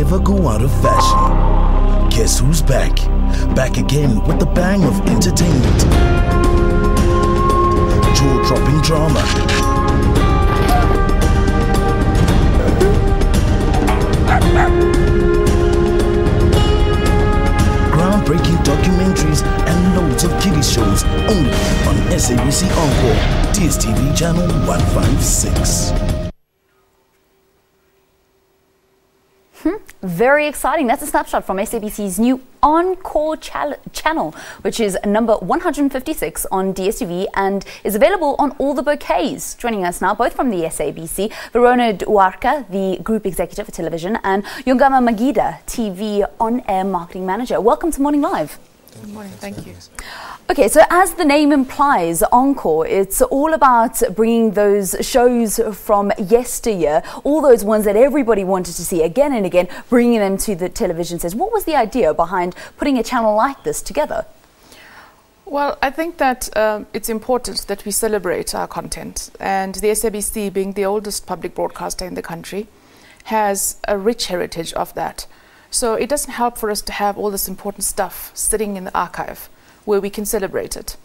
never go out of fashion. Guess who's back? Back again with the bang of entertainment. Jaw-dropping drama. Groundbreaking documentaries and loads of kiddie shows only on SABC ENCORE, DStv channel 156. Very exciting. That's a snapshot from SABC's new ENCORE channel, which is number 156 on DStv and is available on all the bouquets. Joining us now, both from the SABC, Verona Duwarkha, the Group Executive for Television, and Yongama Magida, TV On-Air Marketing Manager. Welcome to Morning Live. Good morning, thank you. Okay, so as the name implies, ENCORE, it's all about bringing those shows from yesteryear, all those ones that everybody wanted to see again and again, bringing them to the television sets. What was the idea behind putting a channel like this together? Well, I think that it's important that we celebrate our content, and the SABC, being the oldest public broadcaster in the country, has a rich heritage of that. So it doesn't help for us to have all this important stuff sitting in the archive where we can celebrate it.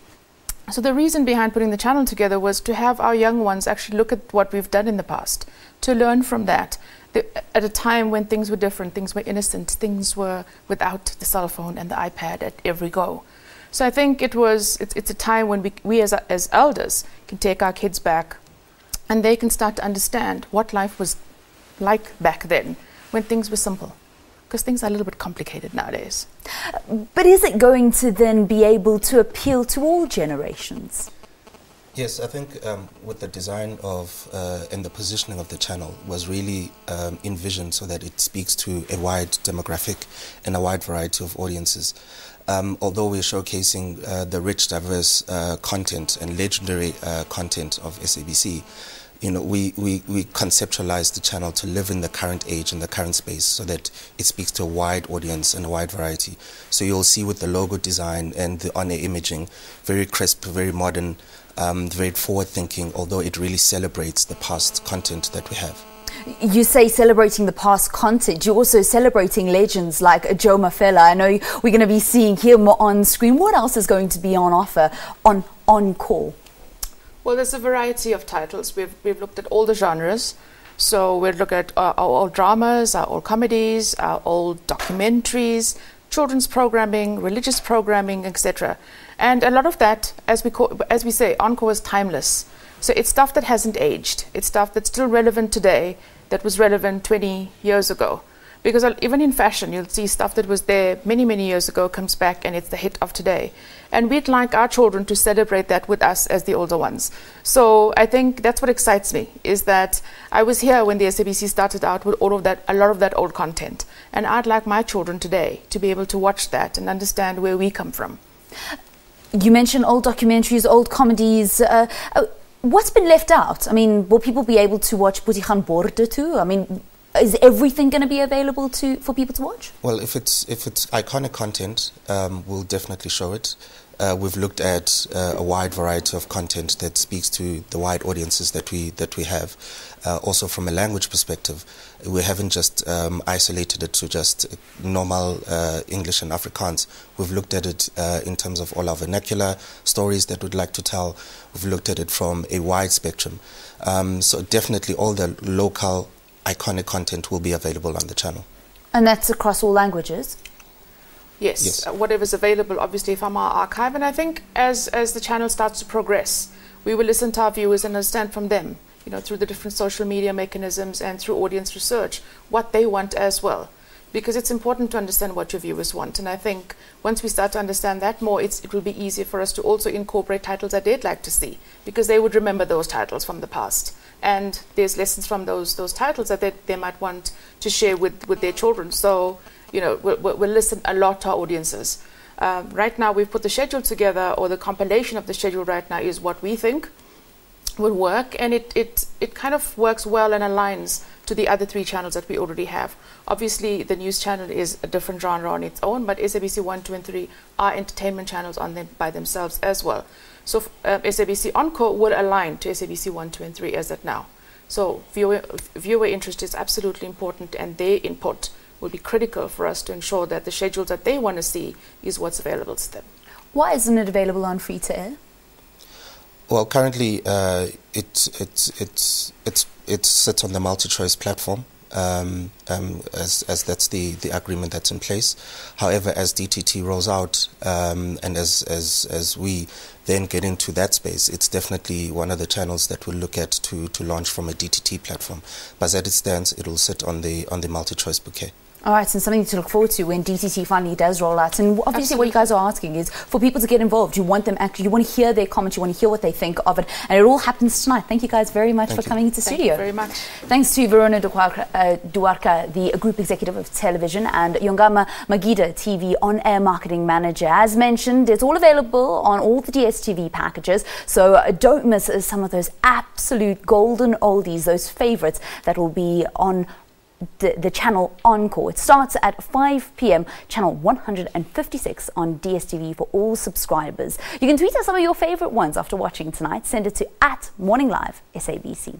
So the reason behind putting the channel together was to have our young ones actually look at what we've done in the past, to learn from that. At a time when things were different, things were innocent, things were without the cell phone and the iPad at every go. So I think it's a time when we as elders can take our kids back and they can start to understand what life was like back then when things were simple. Because things are a little bit complicated nowadays. But is it going to then be able to appeal to all generations? Yes, I think with the design of and the positioning of the channel was really envisioned so that it speaks to a wide demographic and a wide variety of audiences. Although we're showcasing the rich, diverse content and legendary content of SABC, you know, we conceptualize the channel to live in the current age and the current space so that it speaks to a wide audience and a wide variety. So you'll see with the logo design and the on-air imaging, very crisp, very modern, very forward-thinking, although it really celebrates the past content that we have. You say celebrating the past content. You're also celebrating legends like Joe Mafela. I know we're going to be seeing him on screen. What else is going to be on offer on ENCORE? Well, there's a variety of titles. We've looked at all the genres. So we'll look at our old dramas, our old comedies, our old documentaries, children's programming, religious programming, etc. And a lot of that, as we say, ENCORE is timeless. So it's stuff that hasn't aged. It's stuff that's still relevant today that was relevant 20 years ago. Because even in fashion, you'll see stuff that was there many, many years ago comes back and it's the hit of today. And we'd like our children to celebrate that with us as the older ones. So I think that's what excites me, is that I was here when the SABC started out with all of that, a lot of that old content. And I'd like my children today to be able to watch that and understand where we come from. You mentioned old documentaries, old comedies. What's been left out? I mean, will people be able to watch Boetie gaan Borde too? I mean, is everything going to be available for people to watch? Well, if it's iconic content, we'll definitely show it. We've looked at a wide variety of content that speaks to the wide audiences that we have. Also, from a language perspective, we haven't just isolated it to just normal English and Afrikaans. We've looked at it in terms of all our vernacular stories that we'd like to tell. We've looked at it from a wide spectrum. So definitely all the local iconic content will be available on the channel. And that's across all languages? Yes. Whatever's available, obviously, from our archive. And I think as the channel starts to progress, we will listen to our viewers and understand from them, you know, through the different social media mechanisms and through audience research, what they want as well. Because it's important to understand what your viewers want. And I think once we start to understand that more, it will be easier for us to also incorporate titles that they'd like to see, because they would remember those titles from the past. And there's lessons from those titles that they might want to share with their children. So, you know, we'll listen a lot to our audiences. Right now, we've put the schedule together, or the compilation of the schedule right now is what we think will work. And it kind of works well and aligns to the other 3 channels that we already have. Obviously, the news channel is a different genre on its own, but SABC 1, 2, and 3 are entertainment channels on them by themselves as well. So SABC ENCORE will align to SABC 1, 2, and 3 as that now. So viewer interest is absolutely important, and their input will be critical for us to ensure that the schedules that they want to see is what's available to them. Why isn't it available on free to air? Well, currently it sits on the multi-choice platform, as that's the agreement that's in place. However, as DTT rolls out and as we then get into that space, it's definitely one of the channels that we'll look at to launch from a DTT platform. But as it stands, it will sit on the multi-choice bouquet. All right, so something to look forward to when DTT finally does roll out. And obviously Absolutely. What you guys are asking is for people to get involved. You want them actually, you want to hear their comments, you want to hear what they think of it. And it all happens tonight. Thank you guys very much for coming into studio. Thank you very much. Thanks to Verona Duwarkha, the Group Executive of Television, and Yongama Magida, TV On-Air Marketing Manager. As mentioned, it's all available on all the DStv packages. So don't miss some of those absolute golden oldies, those favorites that will be on the channel ENCORE. It starts at 5 p.m, channel 156 on DStv for all subscribers. You can tweet us some of your favorite ones after watching tonight. Send it to @MorningLive SABC.